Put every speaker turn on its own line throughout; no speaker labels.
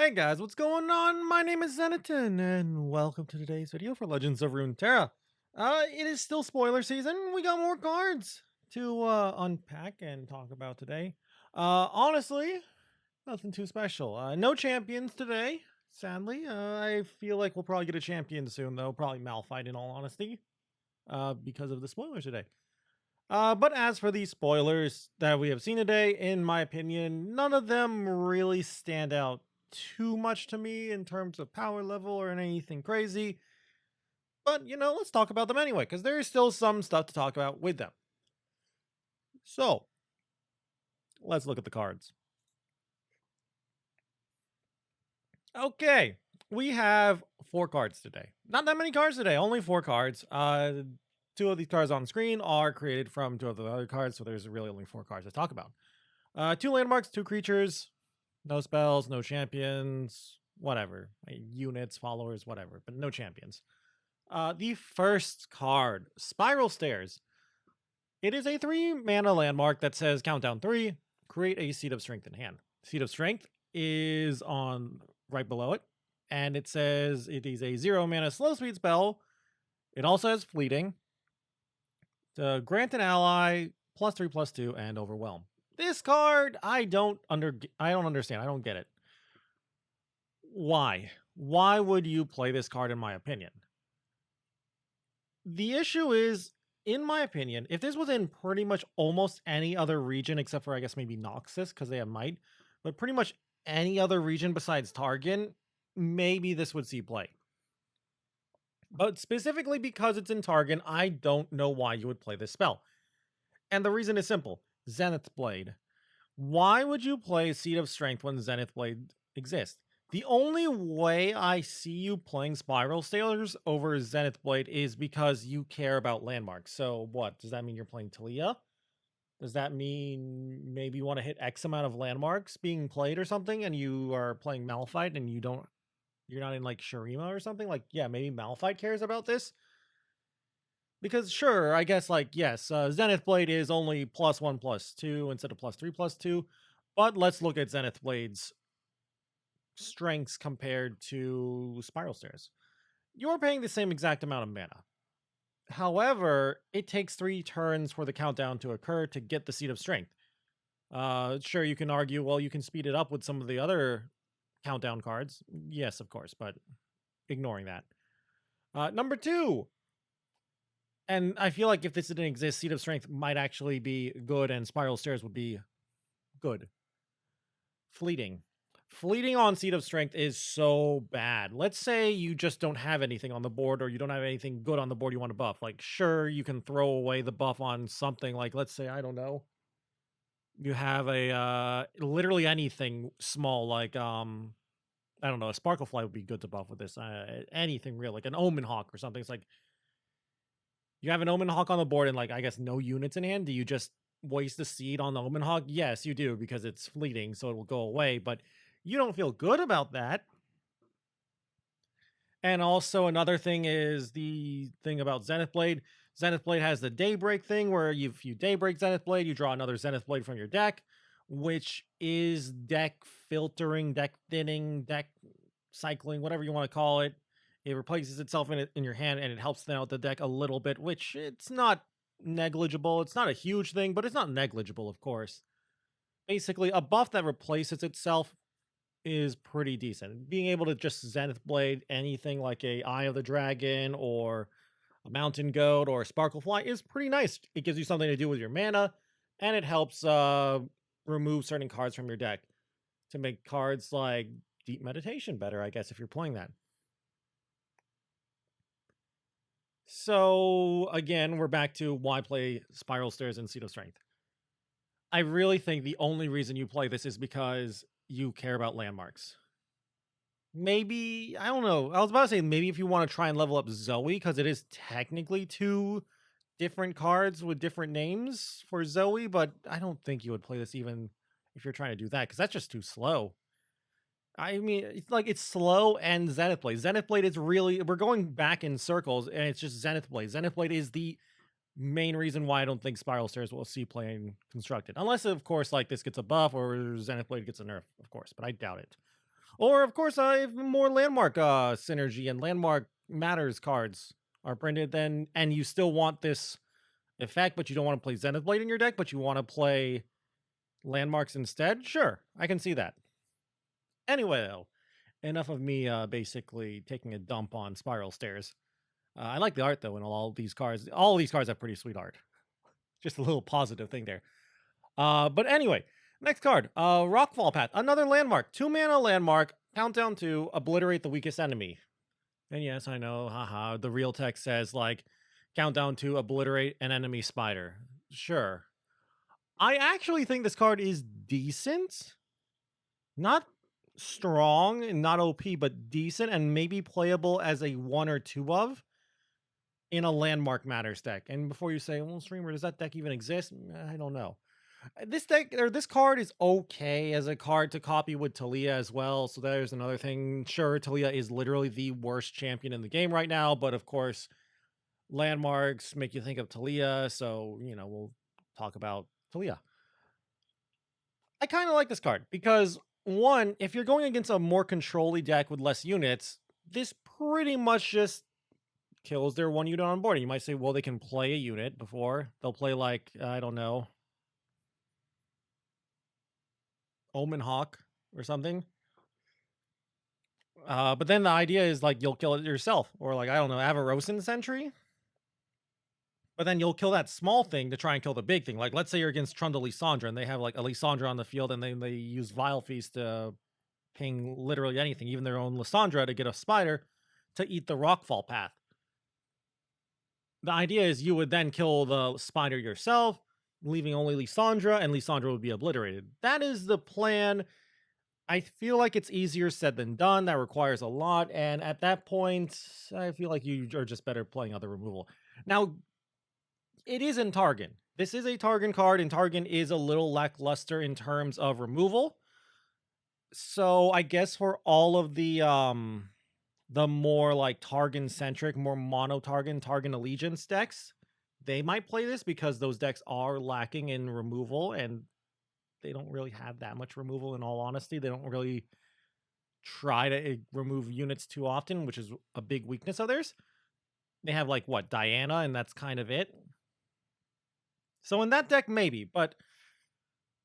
Hey guys, what's going on? My name is Zenaton, and welcome to today's video for Legends of Runeterra. It is still spoiler season. We got more cards to unpack and talk about today. Honestly, nothing too special. No champions today, sadly. I feel like we'll probably get a champion soon, though. Probably Malphite, in all honesty, because of the spoilers today. But as for these spoilers that we have seen today, in my opinion, none of them really stand out too much to me in terms of power level or anything crazy. But, let's talk about them anyway, because there is still some stuff to talk about with them. So, let's look at the cards. Okay, we have 4 cards today. Not that many cards today, only 4 cards. 2 of these cards on screen are created from 2 of the other cards, so there's really only 4 cards to talk about. 2 landmarks, 2 creatures, no spells, no champions, whatever. Units, followers, whatever, but no champions. The first card, Spiral Stairs. It is a 3 mana landmark that says countdown 3, create a Seed of Strength in hand. Seed of Strength is on right below it, and it says it is a 0 mana slow speed spell. It also has fleeting. To grant an ally +3/+2 and overwhelm. This card I don't understand. I don't get it. Why? Why would you play this card in my opinion? The issue is, in my opinion, if this was in pretty much almost any other region except for I guess maybe Noxus because they have might, but pretty much any other region besides Targon, maybe this would see play. But specifically because it's in Targon, I don't know why you would play this spell. And the reason is simple. Zenith Blade. Why would you play Seed of Strength when Zenith Blade exists? The only way I see you playing Spiral Sailors over Zenith Blade is because you care about landmarks. So what? Does that mean you're playing Talia? Does that mean maybe you want to hit X amount of landmarks being played or something and you are playing Malphite and you're not in like Shurima or something? Like, yeah, maybe Malphite cares about this. Because sure, I guess like yes, Zenith Blade is only +1/+2 instead of +3/+2. But let's look at Zenith Blade's strengths compared to Spiral Stairs. You're paying the same exact amount of mana. However, it takes 3 turns for the countdown to occur to get the Seed of Strength. Sure, you can argue, well, you can speed it up with some of the other countdown cards. Yes, of course, but ignoring that. Number 2, and I feel like if this didn't exist, Seed of Strength might actually be good and Spiral Stairs would be good. Fleeting. Fleeting on Seed of Strength is so bad. Let's say you just don't have anything on the board or you don't have anything good on the board you want to buff. Like, sure, you can throw away the buff on something like, let's say, I don't know. You have a, literally anything small like, I don't know, a Sparklefly would be good to buff with this. Anything real, like an Omen Hawk or something. It's like, you have an Omen Hawk on the board and like, I guess no units in hand. Do you just waste the seed on the Omen Hawk? Yes, you do because it's fleeting, so it will go away, but you don't feel good about that. And also another thing is the thing about Zenith Blade. Zenith Blade has the Daybreak thing where if you Daybreak Zenith Blade, you draw another Zenith Blade from your deck, which is deck filtering, deck thinning, deck cycling, whatever you want to call it. It replaces itself in your hand and it helps thin out the deck a little bit, which it's not negligible. It's not a huge thing, but it's not negligible, of course. Basically, a buff that replaces itself is pretty decent. Being able to just Zenith Blade anything like a Eye of the Dragon or a Mountain Goat or a Sparklefly is pretty nice. It gives you something to do with your mana, and it helps remove certain cards from your deck to make cards like Deep Meditation better, I guess, if you're playing that. So, again, we're back to why play Spiral Stairs and Seed of Strength. I really think the only reason you play this is because you care about landmarks. Maybe, I don't know. I was about to say maybe if you want to try and level up Zoe, because it is technically 2 different cards with different names for Zoe, but I don't think you would play this even if you're trying to do that, because that's just too slow. I mean, it's like it's slow and Zenith Blade. Zenith Blade is really, we're going back in circles, and it's just Zenith Blade. Zenith Blade is the main reason why I don't think Spiral Stairs will see playing constructed. Unless, of course, like this gets a buff or Zenith Blade gets a nerf, of course, but I doubt it. Or of course, if more landmark synergy and landmark matters cards are printed, then and you still want this effect, but you don't want to play Zenith Blade in your deck, but you want to play landmarks instead. Sure, I can see that. Anyway, though, enough of me basically taking a dump on Spiral Stairs. I like the art though, and all these cards. All these cards have pretty sweet art. Just a little positive thing there. But anyway, next card. Rockfall Path. Another landmark. 2 mana landmark. Countdown to obliterate the weakest enemy. And yes, I know, haha. The real text says like countdown to obliterate an enemy spider. Sure. I actually think this card is decent. Not strong and not OP, but decent and maybe playable as a 1 or 2 of in a landmark matters deck. And before you say, well, streamer, does that deck even exist? I don't know. This deck or this card is okay as a card to copy with Talia as well. So there's another thing. Sure, Talia is literally the worst champion in the game right now, but of course, landmarks make you think of Talia. So, we'll talk about Talia. I kind of like this card because one, if you're going against a more control-y deck with less units, this pretty much just kills their 1 unit on board. And you might say, well, they can play a unit before. They'll play like, I don't know, Omen Hawk or something. But then the idea is like you'll kill it yourself, or like I don't know, Avarosan Sentry. But then you'll kill that small thing to try and kill the big thing. Like let's say you're against Trunda Lysandra and they have like a Lysandra on the field, and then they use Vile Feast to ping literally anything, even their own Lysandra, to get a spider to eat the Rockfall Path. The idea is you would then kill the spider yourself, leaving only Lysandra, and Lysandra would be obliterated. That is the plan. I feel like it's easier said than done. That requires a lot. And at that point, I feel like you are just better playing other removal. Now, it is in Targon. This is a Targon card, and Targon is a little lackluster in terms of removal. So I guess for all of the more like Targon centric, more mono Targon Allegiance decks, they might play this because those decks are lacking in removal, and they don't really have that much removal. In all honesty, they don't really try to remove units too often, which is a big weakness of theirs. They have like what, Diana, and that's kind of it. So in that deck, maybe, but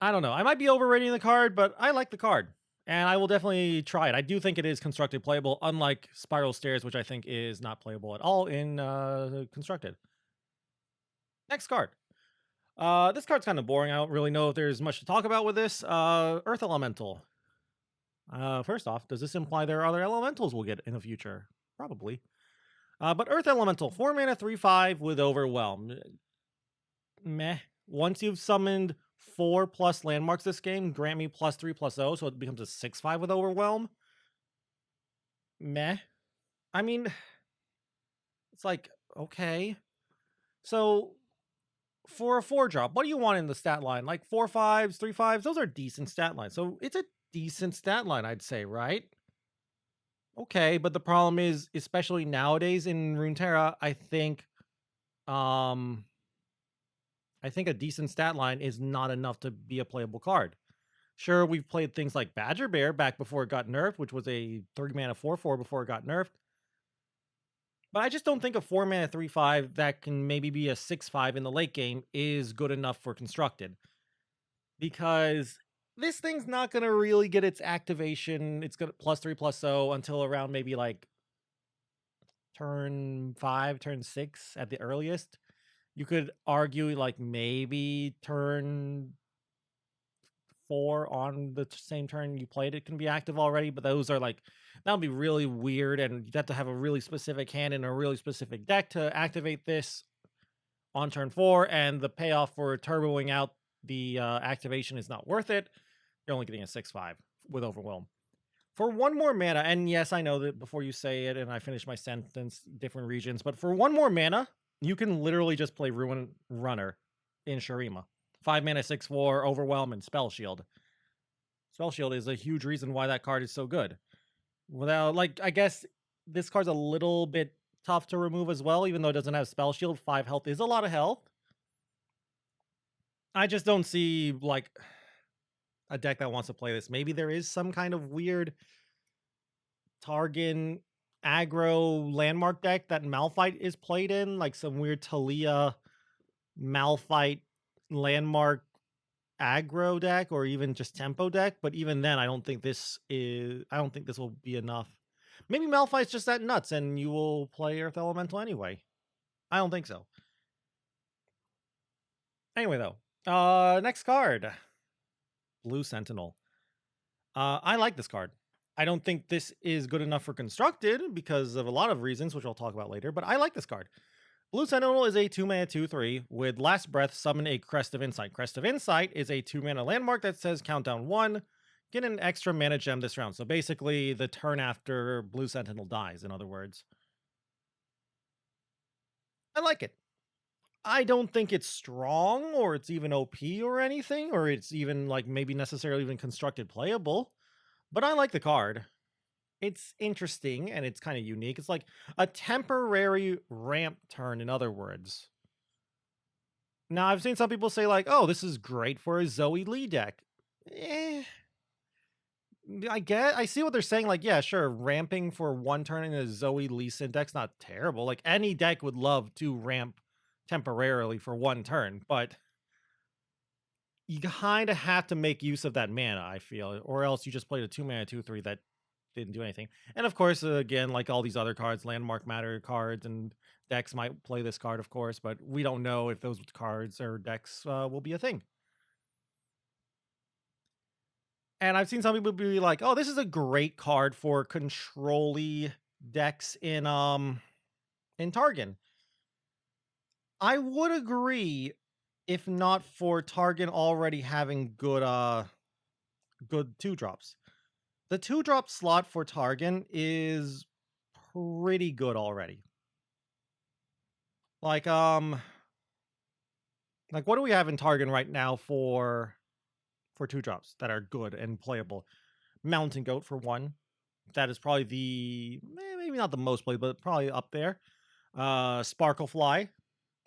I don't know. I might be overrating the card, but I like the card, and I will definitely try it. I do think it is constructed playable, unlike Spiral Stairs, which I think is not playable at all in constructed. Next card. This card's kind of boring. I don't really know if there's much to talk about with this. Earth Elemental. First off, does this imply there are other elementals we'll get in the future? Probably. But Earth Elemental, 4 mana, 3/5 with Overwhelm. Meh. Once you've summoned 4+ landmarks this game, grant me +3/+0, so it becomes a 6/5 with Overwhelm. Meh. I mean, it's like, okay. So for a 4-drop, what do you want in the stat line? Like 4/5s, 3/5s? Those are decent stat lines. So it's a decent stat line, I'd say, right? Okay, but the problem is, especially nowadays in Runeterra, um I think a decent stat line is not enough to be a playable card. Sure, we've played things like Badger Bear back before it got nerfed, which was a 3 mana 4/4 before it got nerfed. But I just don't think a 4 mana 3/5 that can maybe be a 6/5 in the late game is good enough for constructed. Because this thing's not going to really get its activation. It's going to +3/+0 until around maybe like turn 5, turn 6 at the earliest. You could argue like maybe turn 4 on the same turn you played it can be active already, but those are like, that would be really weird, and you'd have to have a really specific hand in a really specific deck to activate this on turn 4, and the payoff for turboing out the activation is not worth it. You're only getting a 6/5 with Overwhelm. For 1 more mana, and yes, I know that before you say it and I finish my sentence, different regions, but for 1 more mana, you can literally just play Ruin Runner in Shurima. 5 mana, 6/4, Overwhelm, and Spell Shield. Spell Shield is a huge reason why that card is so good. Without, like, I guess this card's a little bit tough to remove as well, even though it doesn't have Spell Shield. 5 health is a lot of health. I just don't see, like, a deck that wants to play this. Maybe there is some kind of weird Targan aggro landmark deck that Malphite is played in, like some weird Talia Malphite landmark aggro deck or even just tempo deck, but even then I don't think this will be enough. Maybe Malphite's just that nuts and you will play Earth Elemental anyway. I don't think so. Anyway though, next card. Blue Sentinel. I like this card. I don't think this is good enough for constructed because of a lot of reasons, which I'll talk about later, but I like this card. Blue Sentinel is a 2-mana 2/3 with Last Breath, summon a Crest of Insight. Crest of Insight is a 2-mana landmark that says countdown 1, get an extra mana gem this round. So basically, the turn after Blue Sentinel dies, in other words. I like it. I don't think it's strong or it's even OP or anything, or it's even like maybe necessarily even constructed playable, but I like the card. It's interesting and it's kind of unique. It's like a temporary ramp turn, in other words. Now, I've seen some people say, like, oh, this is great for a Zoe Lee deck. Eh, I see what they're saying. Like, yeah, sure, ramping for one turn in a Zoe Lee deck's not terrible. Like, any deck would love to ramp temporarily for one turn, but you kind of have to make use of that mana, I feel, or else you just played a 2-mana 2/3 that didn't do anything. And of course, again, like all these other cards, landmark matter cards and decks might play this card, of course, but we don't know if those cards or decks will be a thing. And I've seen some people be like, "Oh, this is a great card for control-y decks in Targon." I would agree, if not for Targon already having good 2-drops. The 2-drop slot for Targon is pretty good already. Like, what do we have in Targon right now for 2-drops that are good and playable? Mountain Goat for one. That is probably maybe not the most played, but probably up there. Sparklefly,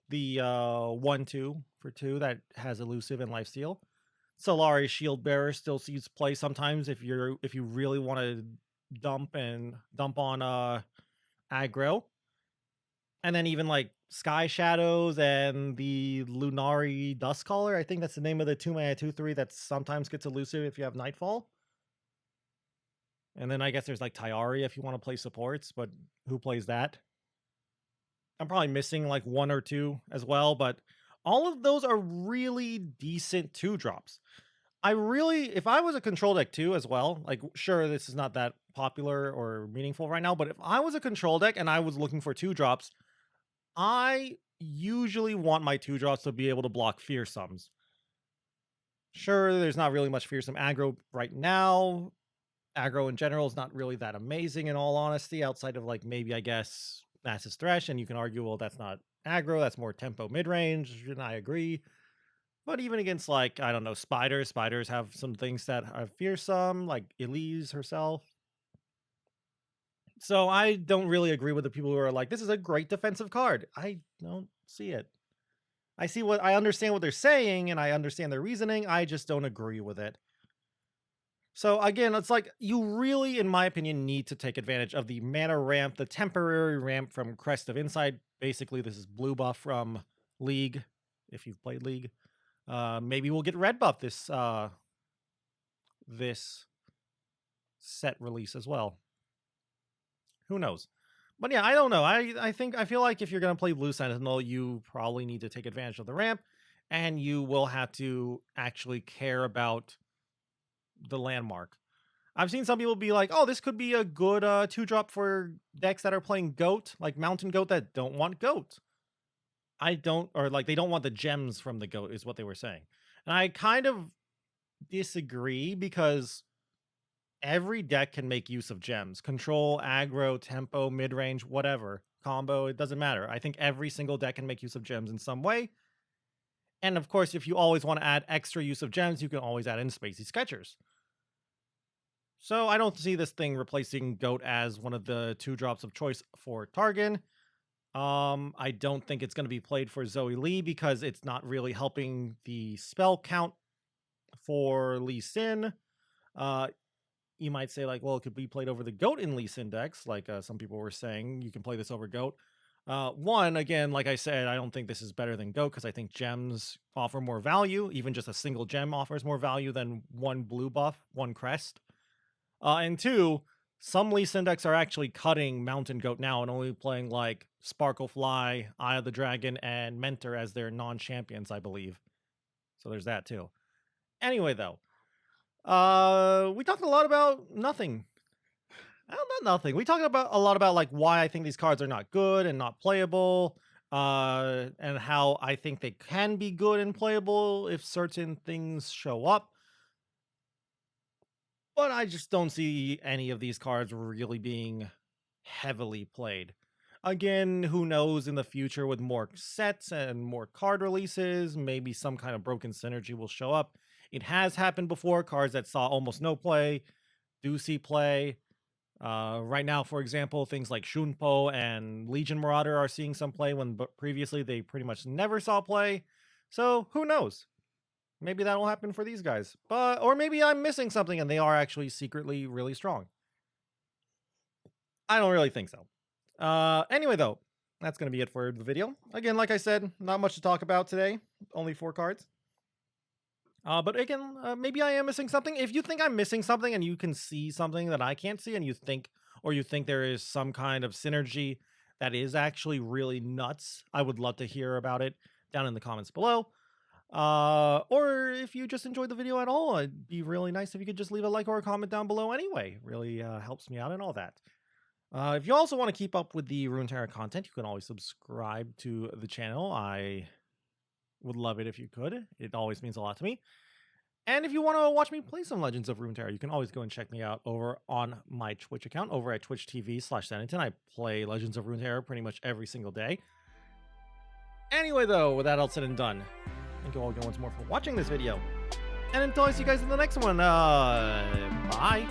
the 1/2 for 2 that has elusive and lifesteal. Solari Shield Bearer still sees play sometimes if you really want to dump on aggro. And then even like Sky Shadows and the Lunari Duskcaller. I think that's the name of the 2-mana 2/3 that sometimes gets elusive if you have Nightfall. And then I guess there's like Tyari if you want to play supports, but who plays that? I'm probably missing like one or two as well, but all of those are really decent 2-drops. If I was a control deck too as well, like sure, this is not that popular or meaningful right now, but if I was a control deck and I was looking for 2-drops, I usually want my 2-drops to be able to block fearsomes. Sure, there's not really much fearsome aggro right now. Aggro in general is not really that amazing in all honesty, outside of like maybe I guess Massive Thresh, and you can argue, well, that's not aggro, that's more tempo mid-range, and I agree. But even against like, I don't know, spiders have some things that are fearsome, like Elise herself. So I don't really agree with the people who are like, this is a great defensive card. I don't see it. I understand what they're saying and I understand their reasoning. I just don't agree with it. So again, it's like you really, in my opinion, need to take advantage of the mana ramp, the temporary ramp from Crest of Insight. Basically, this is blue buff from League, if you've played League. Maybe we'll get red buff this set release as well. Who knows? But yeah, I don't know. I feel like if you're gonna play Blue Sentinel, you probably need to take advantage of the ramp, and you will have to actually care about the landmark. I've seen some people be like, "Oh, this could be a good 2-drop for decks that are playing Goat, like Mountain Goat that don't want Goat." I don't, or like they don't want the gems from the Goat, is what they were saying. And I kind of disagree because every deck can make use of gems. Control, aggro, tempo, mid-range, whatever. Combo, it doesn't matter. I think every single deck can make use of gems in some way. And of course, if you always want to add extra use of gems, you can always add in Spacey Sketchers. So I don't see this thing replacing Goat as one of the 2-drops of choice for Targon. I don't think it's going to be played for Zoe Lee because it's not really helping the spell count for Lee Sin. You might say like, well, it could be played over the goat in lease index, like some people were saying. You can play this over goat. One, again, like I said, I don't think this is better than goat because I think gems offer more value. Even just a single gem offers more value than one blue buff, one crest. And two, some lease index are actually cutting Mountain Goat now and only playing like Sparklefly, Eye of the Dragon, and Mentor as their non-champions, I believe. So there's that too. Anyway, though, we talked a lot about nothing. Not nothing. We talked about a lot about like why I think these cards are not good and not playable, and how I think they can be good and playable if certain things show up. But I just don't see any of these cards really being heavily played. Again, who knows in the future with more sets and more card releases, maybe some kind of broken synergy will show up. It has happened before. Cards that saw almost no play do see play. Right now, for example, things like Shunpo and Legion Marauder are seeing some play when previously they pretty much never saw play. So who knows? Maybe that'll happen for these guys. Or maybe I'm missing something and they are actually secretly really strong. I don't really think so. Anyway, though, that's going to be it for the video. Again, like I said, not much to talk about today. Only 4 cards. But again, maybe I am missing something. If you think I'm missing something and you can see something that I can't see and you think there is some kind of synergy that is actually really nuts, I would love to hear about it down in the comments below. Or if you just enjoyed the video at all, it'd be really nice if you could just leave a like or a comment down below anyway. Really helps me out and all that. If you also want to keep up with the Runeterra content, you can always subscribe to the channel. I would love it if you could. It always means a lot to me. And if you want to watch me play some Legends of Runeterra, you can always go and check me out over on my Twitch account, over at twitch.tv/Zenington. I play Legends of Runeterra pretty much every single day. Anyway, though, with that all said and done, thank you all again once more for watching this video. And until I see you guys in the next one, bye.